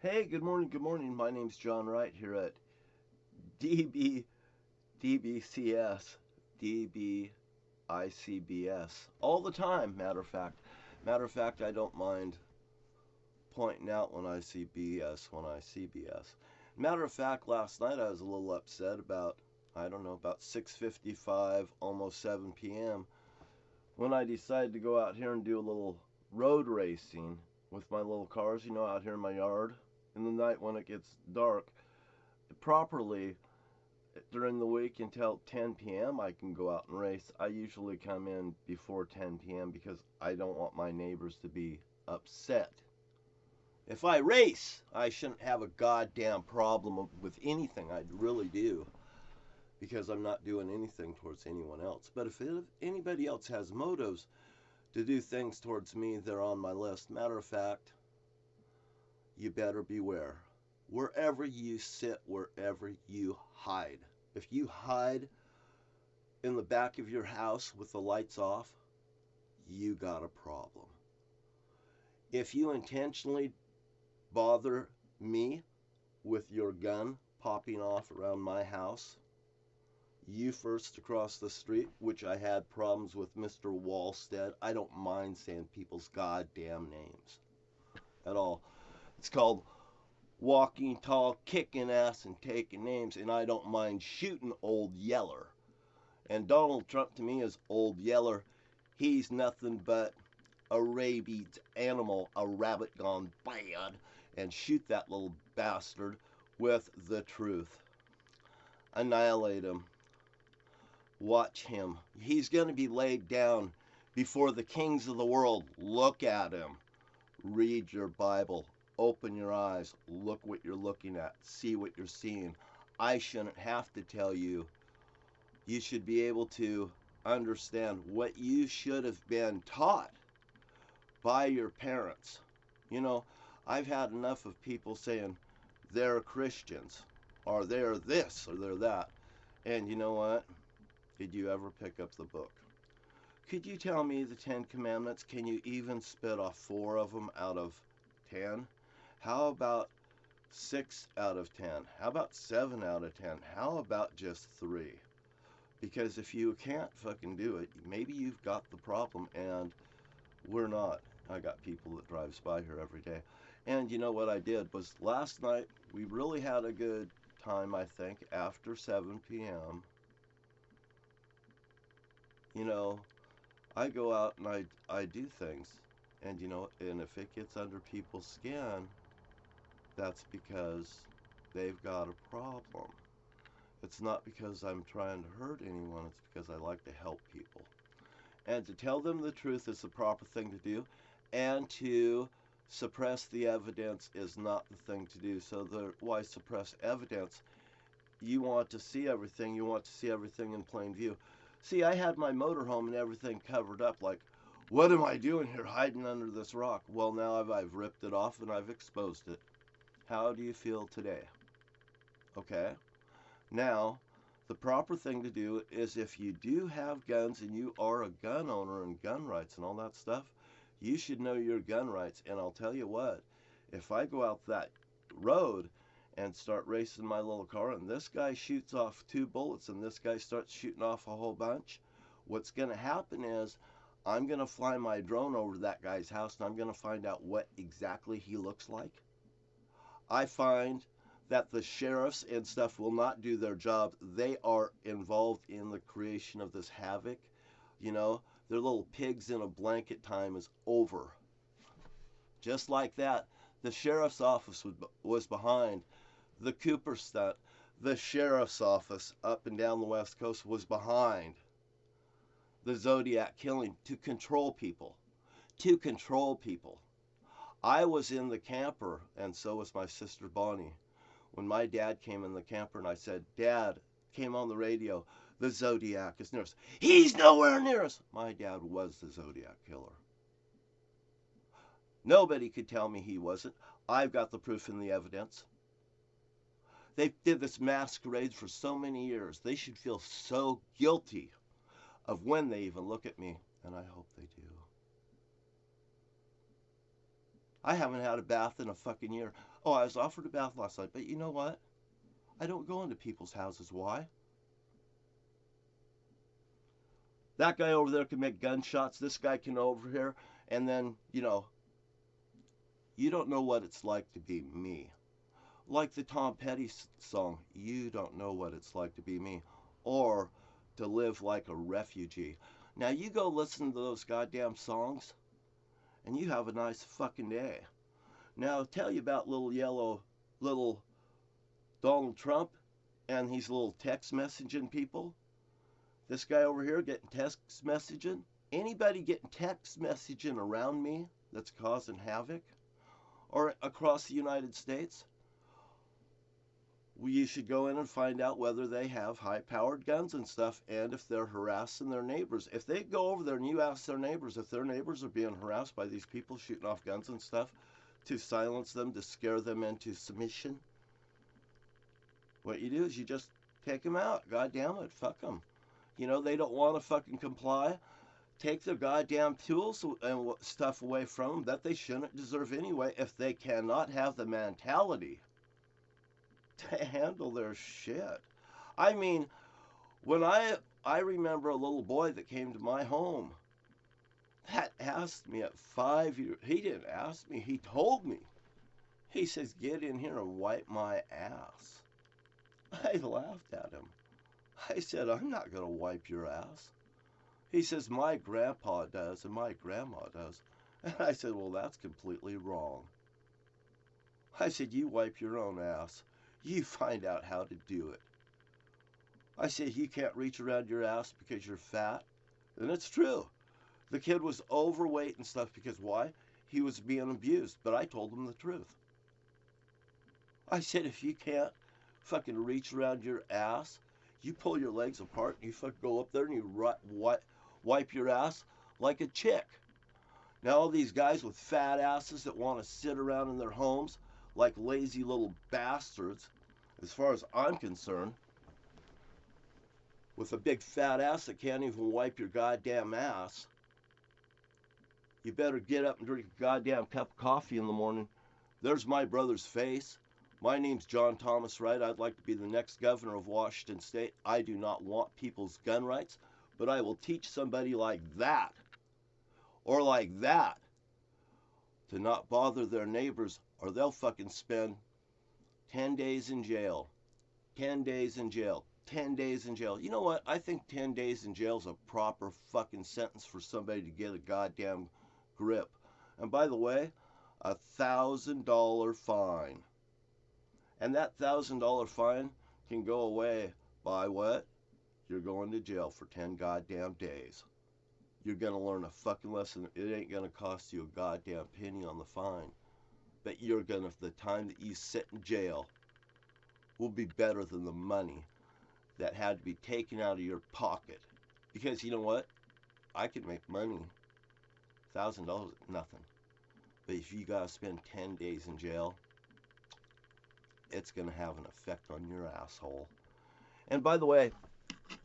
Hey, good morning, good morning. My name's John Wright here at DB, DBCS, DBICBS. All the time, matter of fact. Matter of fact, I don't mind pointing out when I see BS when I see BS. Matter of fact, last night I was a little upset about, I don't know, about 6:55, almost 7 p.m. when I decided to go out here and do a little road racing with my little cars, out here in my yard in the night when it gets dark. Properly during the week until 10 p.m. I can go out and race. I usually come in before 10 p.m. because I don't want my neighbors to be upset. If I race, I shouldn't have a goddamn problem with anything. I really do, because I'm not doing anything towards anyone else. But if anybody else has motives to do things towards me, they're on my list. Matter of fact, you better beware. Wherever you sit, wherever you hide. If you hide in the back of your house with the lights off, you got a problem. If you intentionally bother me with your gun popping off around my house, you first across the street, which I had problems with Mr. Wallstead. I don't mind saying people's goddamn names at all. It's called walking tall, kicking ass, and taking names, and I don't mind shooting Old Yeller. And Donald Trump to me is Old Yeller. He's nothing but a rabies animal, a rabbit gone bad, and shoot that little bastard with the truth. Annihilate him. Watch him. He's going to be laid down before the kings of the world. Look at him. Read your Bible. Open your eyes. Look what you're looking at. See what you're seeing. I shouldn't have to tell you. You should be able to understand what you should have been taught by your parents. I've had enough of people saying they're Christians, or they're this, or they're that. And you know what? Did you ever pick up the book? Could you tell me the 10 Commandments? Can you even spit off 4 of them out of 10? How about 6 out of 10? How about 7 out of 10? How about just 3? Because if you can't fucking do it, maybe you've got the problem, and we're not. I got people that drives by here every day. And you know what I did was last night, we really had a good time, I think, after 7 p.m. I go out and I do things. And and if it gets under people's skin, that's because they've got a problem. It's not because I'm trying to hurt anyone, it's because I like to help people. And to tell them the truth is the proper thing to do, and to suppress the evidence is not the thing to do. So why suppress evidence? You want to see everything. You want to see everything in plain view. See, I had my motorhome and everything covered up. Like, what am I doing here hiding under this rock? Well, now I've ripped it off and I've exposed it. How do you feel today? Okay. Now, the proper thing to do is, if you do have guns and you are a gun owner and gun rights and all that stuff, you should know your gun rights. And I'll tell you what, if I go out that road and start racing my little car and this guy shoots off 2 bullets and this guy starts shooting off a whole bunch, what's going to happen is I'm going to fly my drone over to that guy's house and I'm going to find out what exactly he looks like. I find that the sheriffs and stuff will not do their job. They are involved in the creation of this havoc. Their little pigs in a blanket time is over. Just like that, the sheriff's office was behind the Cooper stunt. The sheriff's office up and down the West Coast was behind the Zodiac killing to control people. To control people. I was in the camper, and so was my sister Bonnie, when my dad came in the camper, and I said, Dad, came on the radio, the Zodiac is near us. He's nowhere near us. My dad was the Zodiac killer. Nobody could tell me he wasn't. I've got the proof and the evidence. They did this masquerade for so many years. They should feel so guilty of when they even look at me, and I hope they do. I haven't had a bath in a fucking year. Oh, I was offered a bath last night, but you know what? I don't go into people's houses. Why? That guy over there can make gunshots. This guy can over here. And then, you don't know what it's like to be me. Like the Tom Petty song, you don't know what it's like to be me. Or to live like a refugee. Now you go listen to those goddamn songs and you have a nice fucking day. Now I'll tell you about little Donald Trump and his little text messaging people. This guy over here getting text messaging. Anybody getting text messaging around me that's causing havoc or across the United States, you should go in and find out whether they have high-powered guns and stuff and if they're harassing their neighbors. If they go over there and you ask their neighbors if their neighbors are being harassed by these people shooting off guns and stuff to silence them, to scare them into submission, what you do is you just take them out. God damn it, fuck them. They don't want to fucking comply. Take their goddamn tools and stuff away from them that they shouldn't deserve anyway if they cannot have the mentality to handle their shit. I mean, when I remember a little boy that came to my home that asked me at 5 years, he didn't ask me, he told me. He says, get in here and wipe my ass. I laughed at him. I said, I'm not going to wipe your ass. He says, my grandpa does and my grandma does. And I said, well, that's completely wrong. I said, you wipe your own ass. You find out how to do it. I said, you can't reach around your ass because you're fat. And it's true. The kid was overweight and stuff because why? He was being abused. But I told him the truth. I said, if you can't fucking reach around your ass, you pull your legs apart and you fucking go up there and you wipe your ass like a chick. Now all these guys with fat asses that want to sit around in their homes like lazy little bastards, as far as I'm concerned, with a big fat ass that can't even wipe your goddamn ass, you better get up and drink a goddamn cup of coffee in the morning. There's my brother's face. My name's John Thomas Wright. I'd like to be the next governor of Washington State. I do not want people's gun rights, but I will teach somebody like that or like that to not bother their neighbors, or they'll fucking spend 10 days in jail. 10 days in jail. 10 days in jail. You know what? I think 10 days in jail is a proper fucking sentence for somebody to get a goddamn grip. And by the way, $1,000 fine. And that $1,000 fine can go away by what? You're going to jail for 10 goddamn days. You're going to learn a fucking lesson. It ain't going to cost you a goddamn penny on the fine. But the time that you sit in jail will be better than the money that had to be taken out of your pocket. Because you know what? I could make money. $1,000 is nothing. But if you gotta spend 10 days in jail, it's gonna have an effect on your asshole. And by the way,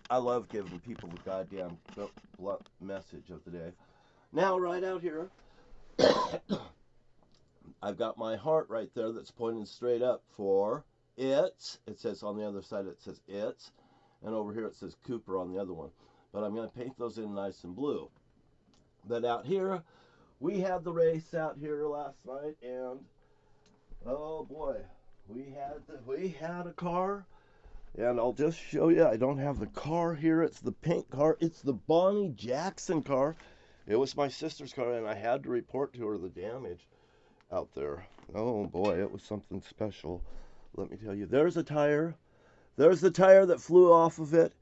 I love giving people the goddamn blunt message of the day. Now, right out here, I've got my heart right there that's pointing straight up for it's. It says on the other side, it says it's. And over here it says Cooper on the other one. But I'm going to paint those in nice and blue. But out here, we had the race out here last night. And, oh boy, we had a car. And I'll just show you. I don't have the car here. It's the pink car. It's the Bonnie Jackson car. It was my sister's car, and I had to report to her the damage out there. Oh boy, it was something special. Let me tell you. There's a tire. There's the tire that flew off of it.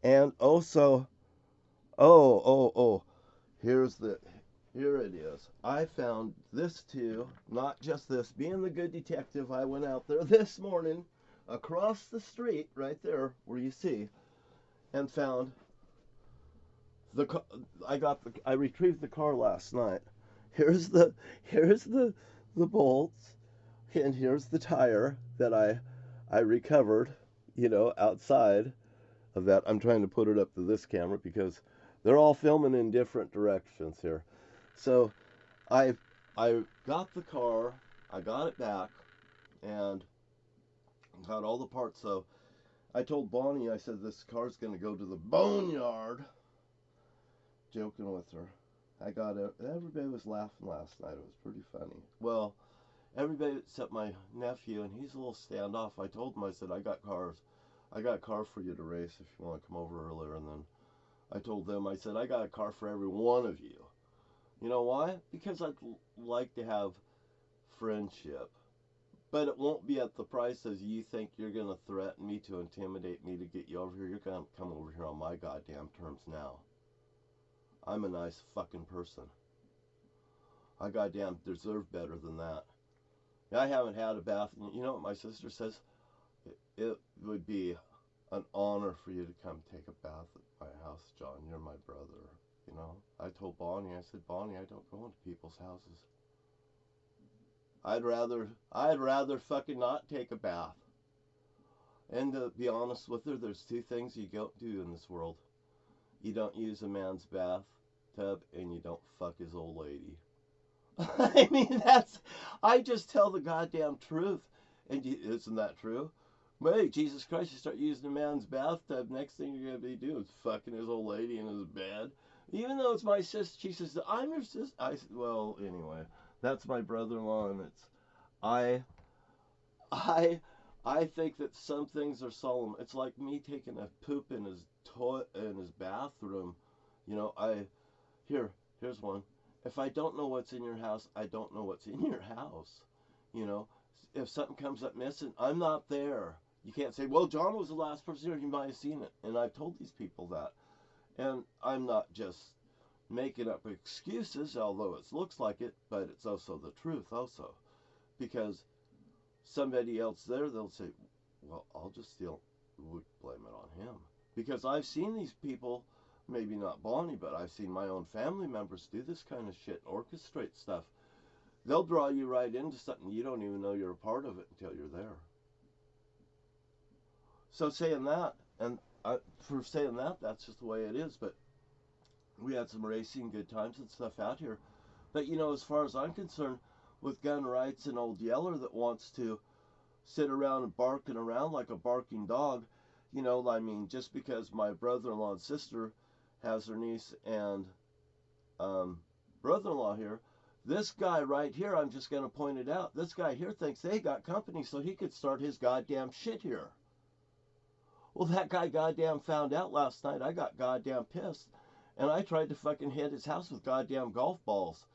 And also, here it is. I found this too. Not just this. Being the good detective, I went out there this morning across the street, right there where you see, and found I retrieved the car last night. Here's the bolts, and here's the tire that I recovered, outside of that. I'm trying to put it up to this camera because they're all filming in different directions here. So I I got the car, I got it back, and got all the parts. So I told Bonnie, I said, this car's going to go to the boneyard. Joking with her. I got it. Everybody was laughing last night. It was pretty funny. Well, everybody except my nephew, and he's a little standoff. I told him, I said, I got cars. I got a car for you to race if you want to come over earlier. And then I told them, I said, I got a car for every one of you. You know why? Because I'd like to have friendship. But it won't be at the price as you think you're going to threaten me to intimidate me to get you over here. You're going to come over here on my goddamn terms now. I'm a nice fucking person. I goddamn deserve better than that. I haven't had a bath. You know what my sister says? It would be an honor for you to come take a bath at my house, John. You're my brother. You know, I told Bonnie, I said, Bonnie, I don't go into people's houses. I'd rather fucking not take a bath. And to be honest with her, there's two things you don't do in this world. You don't use a man's bathtub, and you don't fuck his old lady. I mean, I just tell the goddamn truth. And isn't that true? Wait, Jesus Christ, you start using a man's bathtub, next thing you're going to be doing is fucking his old lady in his bed. Even though it's my sister, she says, I'm your sister. Well, anyway, that's my brother-in-law, and I think that some things are solemn. It's like me taking a poop in his bathroom. You know, here's one. If I don't know what's in your house, I don't know what's in your house. You know, if something comes up missing, I'm not there. You can't say, well, John was the last person here, he might have seen it. And I've told these people that. And I'm not just making up excuses, although it looks like it, but it's also the truth also. Because somebody else there, they'll say, well, I'll just blame it on him. Because I've seen these people, maybe not Bonnie, but I've seen my own family members do this kind of shit, orchestrate stuff. They'll draw you right into something you don't even know you're a part of it until you're there. So saying that, and for saying that, that's just the way it is. But we had some racing, good times and stuff out here. But, you know, as far as I'm concerned, with gun rights and old Yeller that wants to sit around and barking around like a barking dog, you know, I mean, just because my brother-in-law and sister has her niece and brother-in-law here, this guy right here, I'm just going to point it out, this guy here thinks they got company so he could start his goddamn shit here. Well, that guy goddamn found out last night. I got goddamn pissed, and I tried to fucking hit his house with goddamn golf balls.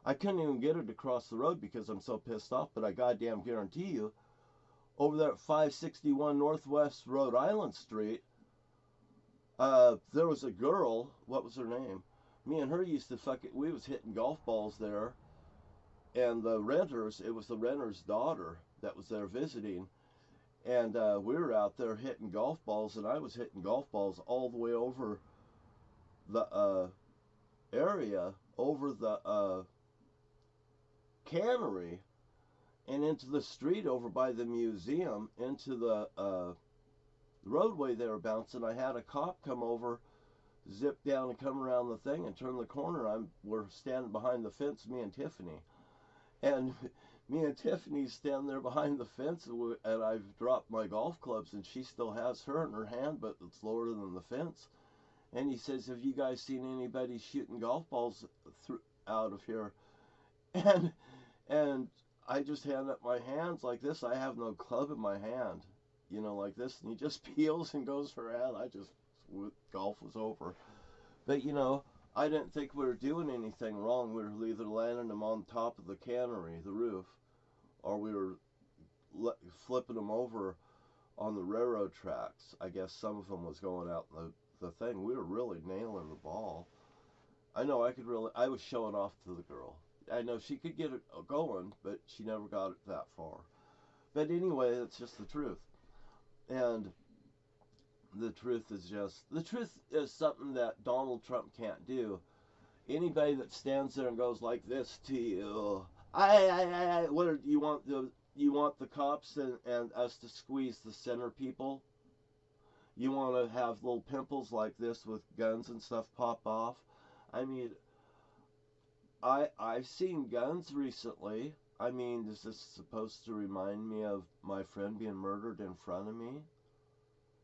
I couldn't even get it across the road because I'm so pissed off, but I goddamn guarantee you, over there at 561 Northwest Rhode Island Street, there was a girl, what was her name? Me and her used to we was hitting golf balls there, and the renters, it was the renter's daughter that was there visiting, and we were out there hitting golf balls, and I was hitting golf balls all the way over the area, over the cannery, and into the street over by the museum, into the roadway they were bouncing. I had a cop come over, zip down and come around the thing and turn the corner. We're standing behind the fence, me and Tiffany. And me and Tiffany standing there behind the fence, and I've dropped my golf clubs, and she still has her in her hand, but it's lower than the fence. And he says, have you guys seen anybody shooting golf balls out of here? And I just hand up my hands like this. I have no club in my hand, you know, like this. And he just peels and goes for it. Golf was over. But, you know, I didn't think we were doing anything wrong. We were either landing them on top of the cannery, the roof, or we were flipping them over on the railroad tracks. I guess some of them was going out the thing. We were really nailing the ball. I know I was showing off to the girl. I know she could get it going, but she never got it that far. But anyway, it's just the truth. And the truth is something that Donald Trump can't do. Anybody that stands there and goes like this to you, what do you want? You want the cops and us to squeeze the center people? You want to have little pimples like this with guns and stuff pop off? I mean, I've seen guns recently. I mean, is this supposed to remind me of my friend being murdered in front of me?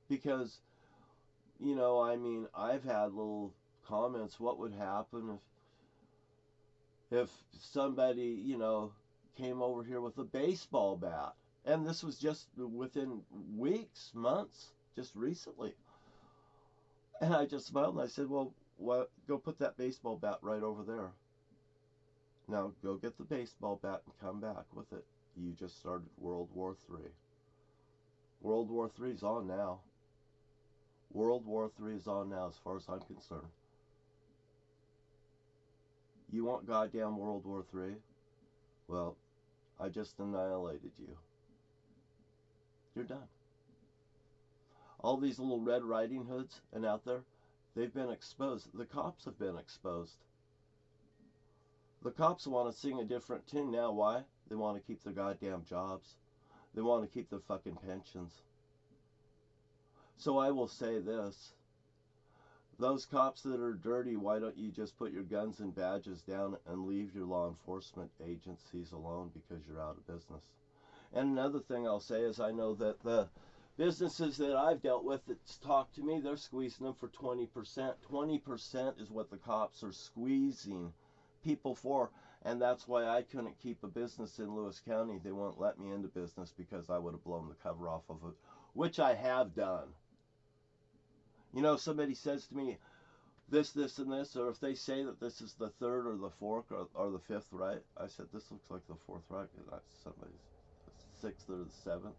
Because, you know, I mean, I've had little comments. What would happen if somebody, you know, came over here with a baseball bat? And this was just within weeks, months, just recently. And I just smiled and I said, well, what? Go put that baseball bat right over there. Now go get the baseball bat and come back with it. You just started World War III. World War III is on now. World War III is on now as far as I'm concerned. You want goddamn World War III? Well, I just annihilated you. You're done. All these little Red Riding Hoods and out there, they've been exposed. The cops have been exposed. The cops want to sing a different tune now. Why? They want to keep their goddamn jobs. They want to keep their fucking pensions. So I will say this. Those cops that are dirty, why don't you just put your guns and badges down and leave your law enforcement agencies alone because you're out of business? And another thing I'll say is I know that the businesses that I've dealt with that's talked to me, they're squeezing them for 20%. 20% is what the cops are squeezing people for. And that's why I couldn't keep a business in Lewis County. They won't let me into business because I would have blown the cover off of it, which I have done. You know, somebody says to me, this, and this, or if they say that this is the third or the fourth or the fifth right, I said, this looks like the fourth right. That's somebody's sixth or the seventh.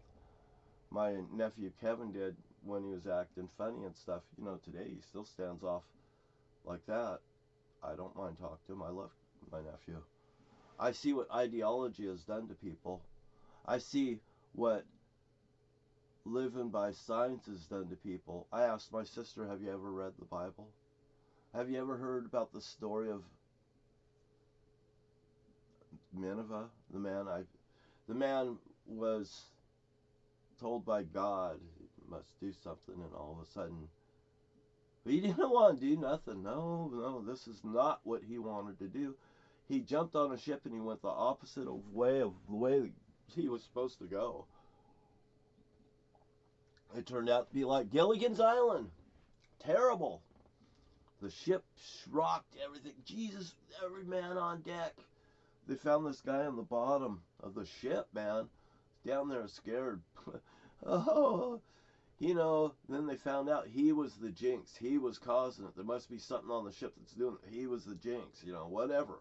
My nephew Kevin did when he was acting funny and stuff. You know, today he still stands off like that. I don't mind talking to him. I love my nephew. I see what ideology has done to people. I see what living by science has done to people. I asked my sister, have you ever read the Bible? Have you ever heard about the story of Nineveh? The man was told by God he must do something, and all of a sudden, but he didn't want to do nothing. No, this is not what he wanted to do. He jumped on a ship and he went the opposite way of the way he was supposed to go. It turned out to be like Gilligan's Island. Terrible. The ship rocked, everything. Jesus, every man on deck. They found this guy on the bottom of the ship, man. Down there scared. Oh, you know, then they found out he was the jinx. He was causing it. There must be something on the ship that's doing it. He was the jinx, you know, whatever.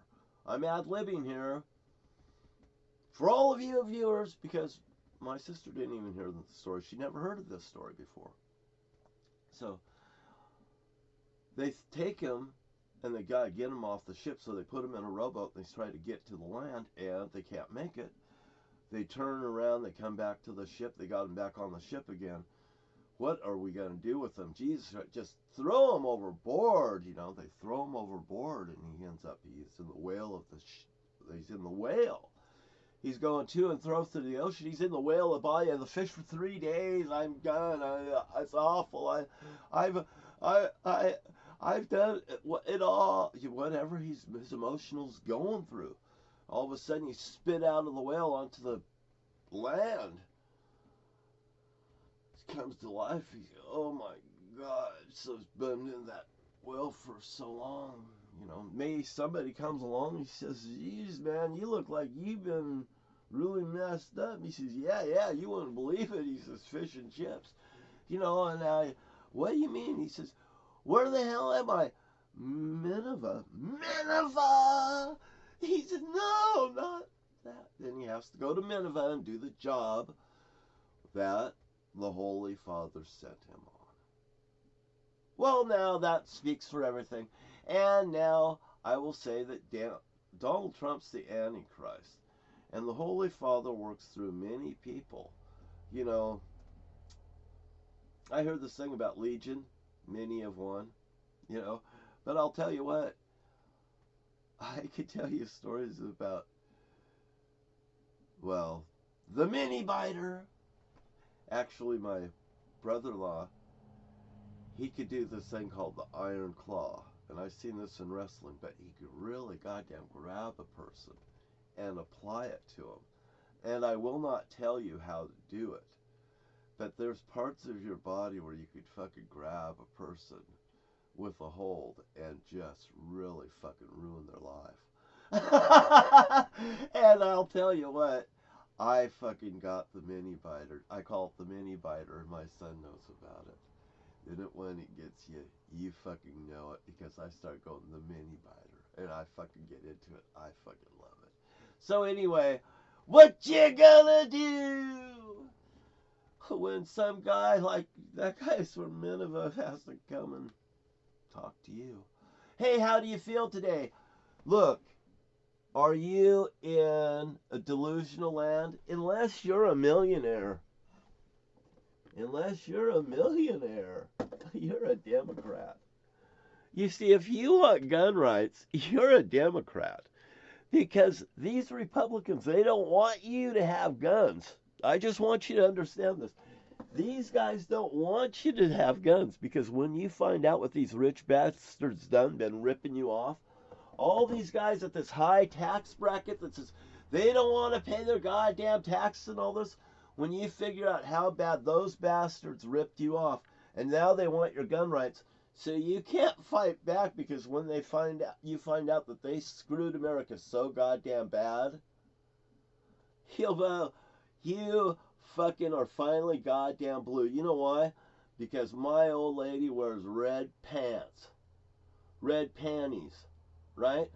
I'm ad-libbing here. For all of you viewers, because my sister didn't even hear the story. She never heard of this story before. So they take him and they gotta get him off the ship. So they put him in a rowboat and they try to get to the land and they can't make it. They turn around, they come back to the ship. They got him back on the ship again. What are we going to do with him? Jesus, just throw him overboard. You know, they throw him overboard and he ends up, he's in the whale of he's in the whale. He's going to and fro through the ocean. He's in the whale of body of the fish for 3 days. I'm gone. It's awful. I've done it all. Whatever his emotional's going through. All of a sudden, he's spit out of the whale onto the land. He comes to life. He's, oh my God. So he's been in that whale for so long. You know, maybe somebody comes along and he says, geez, man, you look like you've been really messed up. He says, yeah, you wouldn't believe it. He says, fish and chips. You know, and what do you mean? He says, where the hell am I? Nineveh. He said, no, not that. Then he has to go to Nineveh and do the job that the Holy Father sent him on. Well, now that speaks for everything. And now I will say that Donald Trump's the Antichrist. And the Holy Father works through many people. You know, I heard this thing about Legion. Many have won. You know, but I'll tell you what. I could tell you stories about, well, the mini biter. Actually, my brother-in-law, he could do this thing called the iron claw. and I've seen this in wrestling, but he could really goddamn grab a person and apply it to him. And I will not tell you how to do it, but there's parts of your body where you could fucking grab a person with a hold and just really fucking ruin their life. And I'll tell you what, I fucking got the mini biter. I call it the mini biter, and my son knows about it. And it, when it gets you, you fucking know it, because I start going the mini biter, and I fucking get into it. I fucking love it. So anyway, what you gonna do when some guy like that guy's from Nineveh has to come and talk to you? Hey, how do you feel today? Look, are you in a delusional land? Unless you're a millionaire. Unless you're a millionaire, you're a Democrat. You see, if you want gun rights, you're a Democrat. Because these Republicans, they don't want you to have guns. I just want you to understand this. These guys don't want you to have guns, because when you find out what these rich bastards done, been ripping you off, all these guys at this high tax bracket that says they don't want to pay their goddamn taxes and all this, when you figure out how bad those bastards ripped you off, and now they want your gun rights, so you can't fight back, because when they find out, you find out that they screwed America so goddamn bad, you fucking are finally goddamn blue. You know why? Because my old lady wears red pants, red panties, right?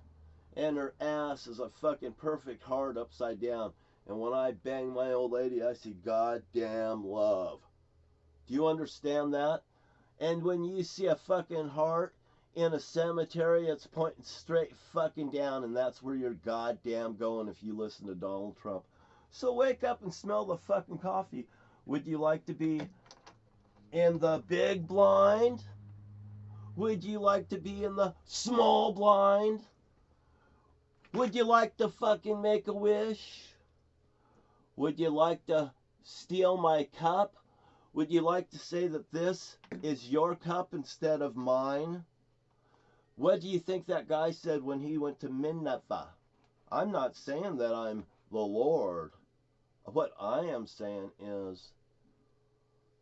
And her ass is a fucking perfect heart upside down. And when I bang my old lady, I see goddamn love. Do you understand that? And when you see a fucking heart in a cemetery, it's pointing straight fucking down, and that's where you're goddamn going if you listen to Donald Trump. So wake up and smell the fucking coffee. Would you like to be in the big blind? Would you like to be in the small blind? Would you like to fucking make a wish? Would you like to steal my cup? Would you like to say that this is your cup instead of mine? What do you think that guy said when he went to Nineveh? I'm not saying that I'm the Lord. What I am saying is,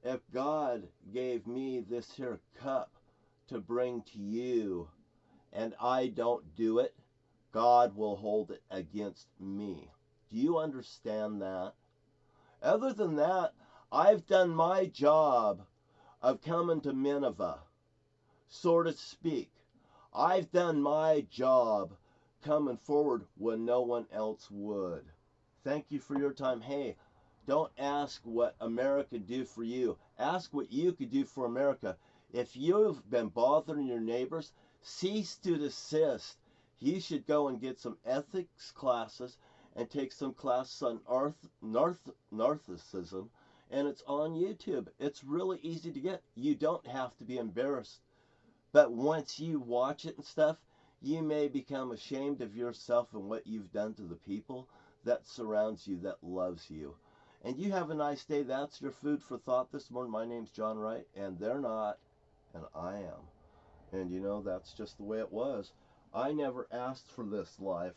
if God gave me this here cup to bring to you, and I don't do it, God will hold it against me. Do you understand that? Other than that, I've done my job of coming to Nineveh, so to speak. I've done my job coming forward when no one else would. Thank you for your time. Hey, don't ask what America do for you. Ask what you could do for America. If you've been bothering your neighbors, cease to desist. You should go and get some ethics classes and take some classes on narcissism, and it's on YouTube. It's really easy to get. You don't have to be embarrassed. But once you watch it and stuff, you may become ashamed of yourself and what you've done to the people that surrounds you, that loves you. And you have a nice day. That's your food for thought this morning. My name's John Wright, and they're not, and I am. And you know, that's just the way it was. I never asked for this life.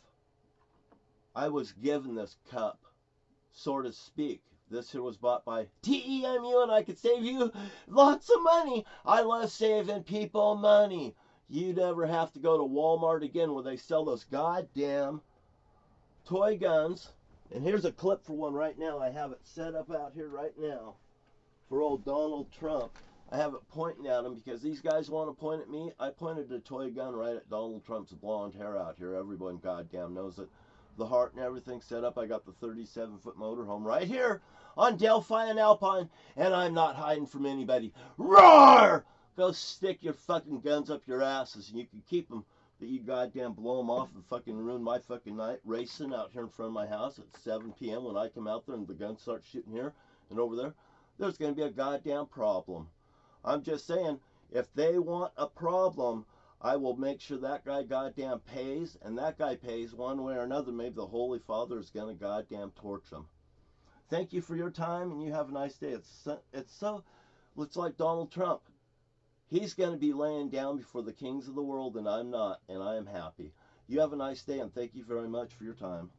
I was given this cup, so to speak. This here was bought by TEMU, and I could save you lots of money. I love saving people money. You never have to go to Walmart again where they sell those goddamn toy guns. And here's a clip for one right now. I have it set up out here right now for old Donald Trump. I have it pointing at him because these guys want to point at me. I pointed a toy gun right at Donald Trump's blonde hair out here. Everyone goddamn knows it. The heart and everything set up. I got the 37-foot motorhome right here on Delphi and Alpine, and I'm not hiding from anybody. Roar! Go stick your fucking guns up your asses, and you can keep them, but you goddamn blow them off and fucking ruin my fucking night racing out here in front of my house at 7 p.m. when I come out there and the guns start shooting here and over there. There's going to be a goddamn problem. I'm just saying, if they want a problem, I will make sure that guy goddamn pays, and that guy pays one way or another. Maybe the Holy Father is going to goddamn torch him. Thank you for your time, and you have a nice day. It's like Donald Trump. He's going to be laying down before the kings of the world, and I'm not, and I am happy. You have a nice day, and thank you very much for your time.